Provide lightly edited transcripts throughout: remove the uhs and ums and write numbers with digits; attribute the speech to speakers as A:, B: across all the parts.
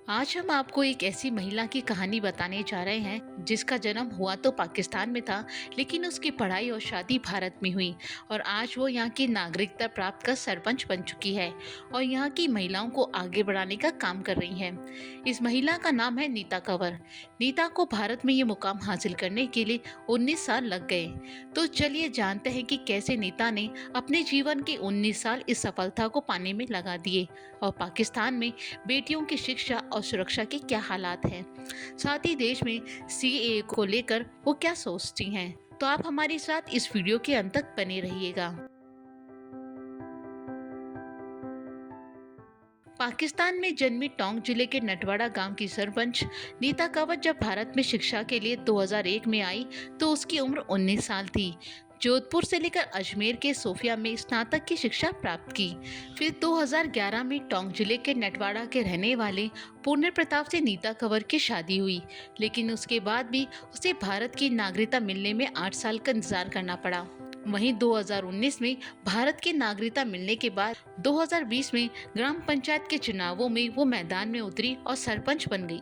A: आज हम आपको एक ऐसी महिला की कहानी बताने जा रहे हैं जिसका जन्म हुआ तो पाकिस्तान में था, लेकिन उसकी पढ़ाई और शादी भारत में हुई और आज वो यहाँ की नागरिकता प्राप्त कर सरपंच बन चुकी है और यहाँ की महिलाओं को आगे बढ़ाने का काम कर रही है। इस महिला का नाम है नीता कंवर। नीता को भारत में ये मुकाम हासिल करने के लिए 19 साल लग गए। तो चलिए जानते हैं कि कैसे नीता ने अपने जीवन के 19 साल इस सफलता को पाने में लगा दिए और पाकिस्तान में बेटियों की शिक्षा और सुरक्षा के क्या हालात हैं, साथ ही देश में सीएए को लेकर वो क्या सोचती हैं। तो आप हमारे साथ इस वीडियो के अंत तक बने रहिएगा। पाकिस्तान में जन्मी टोंक जिले के नटवाड़ा गांव की सरपंच नीता कंवर जब भारत में शिक्षा के लिए 2001 में आई तो उसकी उम्र 19 साल थी। जोधपुर से लेकर अजमेर के सोफिया में स्नातक की शिक्षा प्राप्त की। फिर 2011 में टोंक जिले के नटवाड़ा के रहने वाले पूर्ण प्रताप से नीता कंवर की शादी हुई, लेकिन उसके बाद भी उसे भारत की नागरिकता मिलने में 8 साल का इंतजार करना पड़ा। वहीं 2019 में भारत की नागरिकता मिलने के बाद 2020 में ग्राम पंचायत के चुनावों में वो मैदान में उतरी और सरपंच बन गई।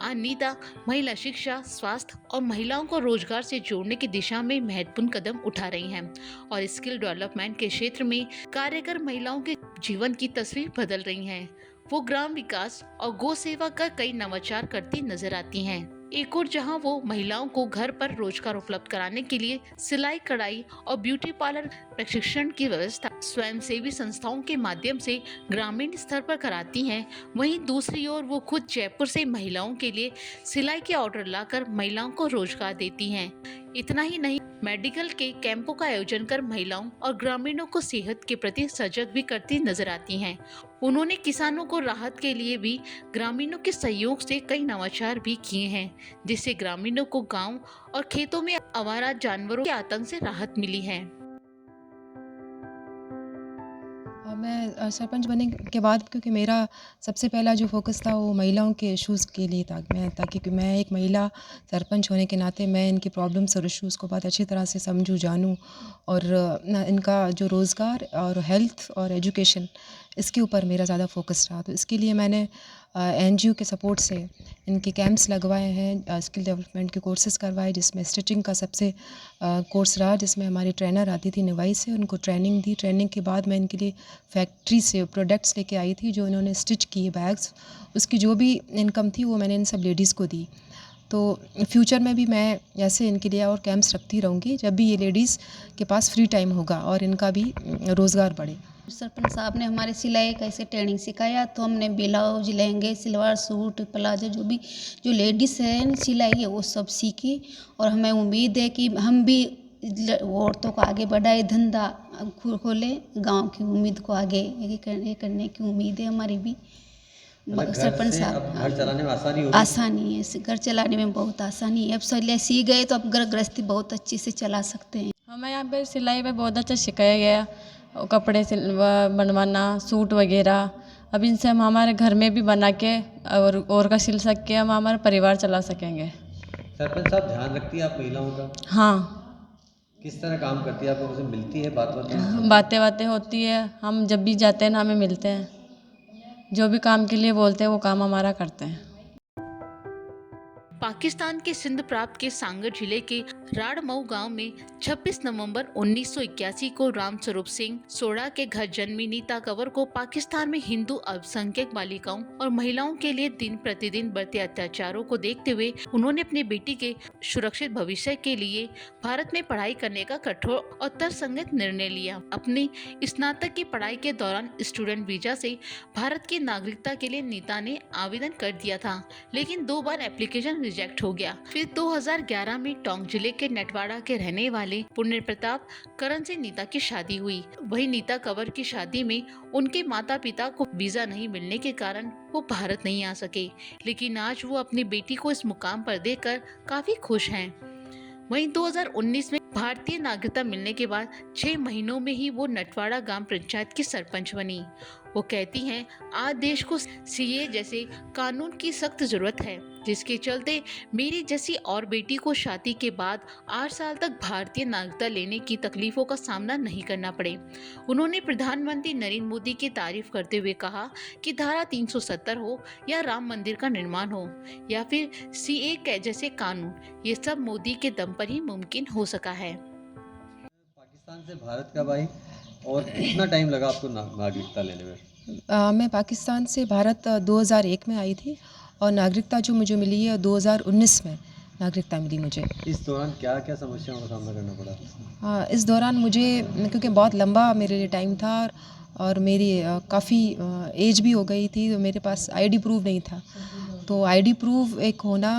A: आज नीता महिला शिक्षा, स्वास्थ्य और महिलाओं को रोजगार से जोड़ने की दिशा में महत्वपूर्ण कदम उठा रही हैं और स्किल डेवलपमेंट के क्षेत्र में कार्य कर महिलाओं के जीवन की तस्वीर बदल रही हैं। वो ग्राम विकास और गौ सेवा का कई नवाचार करती नजर आती हैं। एक और जहां वो महिलाओं को घर पर रोजगार उपलब्ध कराने के लिए सिलाई, कढ़ाई और ब्यूटी पार्लर प्रशिक्षण की व्यवस्था स्वयंसेवी संस्थाओं के माध्यम से ग्रामीण स्तर पर कराती हैं। वहीं दूसरी ओर वो खुद जयपुर से महिलाओं के लिए सिलाई के ऑर्डर लाकर महिलाओं को रोजगार देती हैं। इतना ही नहीं, मेडिकल के कैंपों का आयोजन कर महिलाओं और ग्रामीणों को सेहत के प्रति सजग भी करती नजर आती हैं। उन्होंने किसानों को राहत के लिए भी ग्रामीणों के सहयोग से कई नवाचार भी किए हैं, जिससे ग्रामीणों को गांव और खेतों में आवारा जानवरों के आतंक से राहत मिली है।
B: मैं सरपंच बनने के बाद, क्योंकि मेरा सबसे पहला जो फ़ोकस था वो महिलाओं के इश्यूज़ के लिए था। ताकि मैं एक महिला सरपंच होने के नाते मैं इनकी प्रॉब्लम्स और इश्यूज़ को बहुत अच्छी तरह से समझूँ, जानूँ और इनका जो रोज़गार और हेल्थ और एजुकेशन, इसके ऊपर मेरा ज़्यादा फ़ोकस रहा। तो इसके लिए मैंने एनजीओ के सपोर्ट से इनके कैंप्स लगवाए हैं, स्किल डेवलपमेंट के कोर्सेज़ करवाए, जिसमें स्टिचिंग का सबसे कोर्स रहा, जिसमें हमारी ट्रेनर आती थी निवाई से, उनको ट्रेनिंग दी। ट्रेनिंग के बाद मैं इनके लिए फैक्ट्री से प्रोडक्ट्स लेके आई थी जो इन्होंने स्टिच किए बैग्स। उसकी जो भी इनकम थी वो मैंने इन सब लेडीज़ को दी। तो फ्यूचर में भी मैं ऐसे इनके लिए और कैंप्स रखती रहूँगी जब भी ये लेडीज़ के पास फ्री टाइम होगा और इनका भी रोज़गार बढ़े।
C: सरपंच साहब ने हमारे सिलाई कैसे ट्रेनिंग सिखाया, तो हमने ब्लाउज, लहंगे, सलवार सूट, प्लाजो जो लेडीज़ है सिलाई है वो सब सीखी। और हमें उम्मीद है कि हम भी औरतों को आगे बढ़ाए, धंधा खोले, गांव की उम्मीद को आगे ये करने की उम्मीद है हमारी भी। सरपंच साहब,
D: घर चलाने में
C: आसानी है, घर चलाने में बहुत आसानी है। अब सिलाई सीख गए तो अब घर गृहस्थी बहुत अच्छे से चला सकते हैं।
E: हमें यहाँ पे सिलाई में बहुत अच्छा सिखाया गया, और कपड़े बनवाना, सूट वगैरह। अब इनसे हम हमारे घर में भी बना के और का सिल सक के हम हमारा परिवार चला सकेंगे।
D: सरपंच साहब ध्यान रखती है आप महिलाओं का?
E: हाँ,
D: किस तरह काम करती है? आप लोगों से मिलती है, बात
E: बातें होती है। हम जब भी जाते हैं ना हमें मिलते हैं, जो भी काम के लिए बोलते हैं वो काम हमारा करते हैं।
A: पाकिस्तान के सिंध प्रांत के सांगर जिले के राड़मऊ गांव में 26 नवंबर 1981 को राम स्वरूप सिंह सोढ़ा के घर जन्मी नीता कंवर को पाकिस्तान में हिंदू अल्पसंख्यक बालिकाओं और महिलाओं के लिए दिन प्रतिदिन बढ़ते अत्याचारों को देखते हुए उन्होंने अपनी बेटी के सुरक्षित भविष्य के लिए भारत में पढ़ाई करने का कठोर और तर्कसंगत निर्णय लिया। अपनी स्नातक की पढ़ाई के दौरान स्टूडेंट वीजा से भारत की नागरिकता के लिए नीता ने आवेदन कर दिया था, लेकिन 2 बार एप्लीकेशन रिजेक्ट हो गया। फिर 2011 में टोंक जिले के नटवाड़ा के रहने वाले पूर्ण प्रताप करण से नीता की शादी हुई। वहीं नीता कंवर की शादी में उनके माता पिता को वीजा नहीं मिलने के कारण वो भारत नहीं आ सके, लेकिन आज वो अपनी बेटी को इस मुकाम पर देखकर काफी खुश हैं। वहीं 2019 में भारतीय नागरिकता मिलने के बाद 6 महीनों में ही वो नटवाड़ा ग्राम पंचायत की सरपंच बनी। वो कहती हैं, आज देश को सीए जैसे कानून की सख्त जरूरत है, जिसके चलते मेरी जैसी और बेटी को शादी के बाद 8 साल तक भारतीय नागरिकता लेने की तकलीफों का सामना नहीं करना पड़े। उन्होंने प्रधानमंत्री नरेंद्र मोदी की तारीफ करते हुए कहा कि धारा 370 हो या राम मंदिर का निर्माण हो या फिर सीए जैसे कानून, ये सब मोदी के दम पर ही मुमकिन हो सका है।
D: पाकिस्तान से भारत कब आई और कितना टाइम लगा आपको नागरिकता लेने में?
B: मैं पाकिस्तान से भारत 2001 में आई थी और नागरिकता जो मुझे मिली है 2019 में नागरिकता मिली मुझे।
D: इस दौरान क्या क्या समस्याओं का सामना करना पड़ा?
B: इस दौरान मुझे, क्योंकि बहुत लंबा मेरे लिए टाइम था और मेरी काफ़ी एज भी हो गई थी, तो मेरे पास आईडी प्रूफ नहीं था। तो आईडी प्रूफ एक होना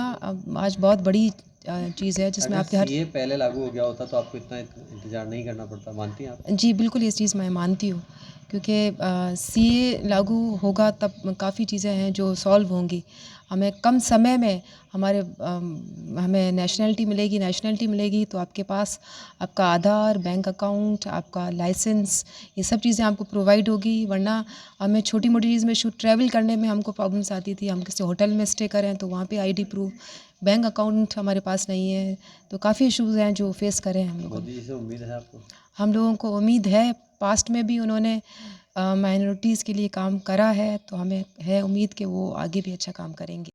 B: आज बहुत बड़ी चीज़ है, जिसमें
D: अगर
B: आपके हर
D: सीए पहले लागू हो गया होता तो आपको इतना इंतजार नहीं करना पड़ता, मानती हैं आप?
B: जी, बिल्कुल इस चीज़ मैं मानती हूँ, क्योंकि सीए लागू होगा तब काफ़ी चीज़ें हैं जो सॉल्व होंगी। हमें कम समय में हमें नेशनलिटी मिलेगी तो आपके पास आपका आधार, बैंक अकाउंट, आपका लाइसेंस, ये सब चीज़ें आपको प्रोवाइड होगी। वरना हमें छोटी-मोटी चीज़ में ट्रैवल करने में हमको प्रॉब्लम्स आती थी। हम किसी होटल में स्टे करें तो वहाँ पे आईडी प्रूफ, बैंक अकाउंट हमारे पास नहीं है, तो काफ़ी इश्यूज़ हैं जो फेस करें हम लोगों ने।
D: मोदी जी से उम्मीद है आपको?
B: हम लोगों को उम्मीद है, पास्ट में भी उन्होंने माइनॉरिटीज़ के लिए काम करा है, तो हमें है उम्मीद कि वो आगे भी अच्छा काम करेंगे।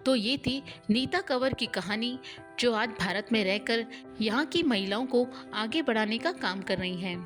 A: तो ये थी नीता कंवर की कहानी, जो आज भारत में रहकर यहाँ की महिलाओं को आगे बढ़ाने का काम कर रही हैं।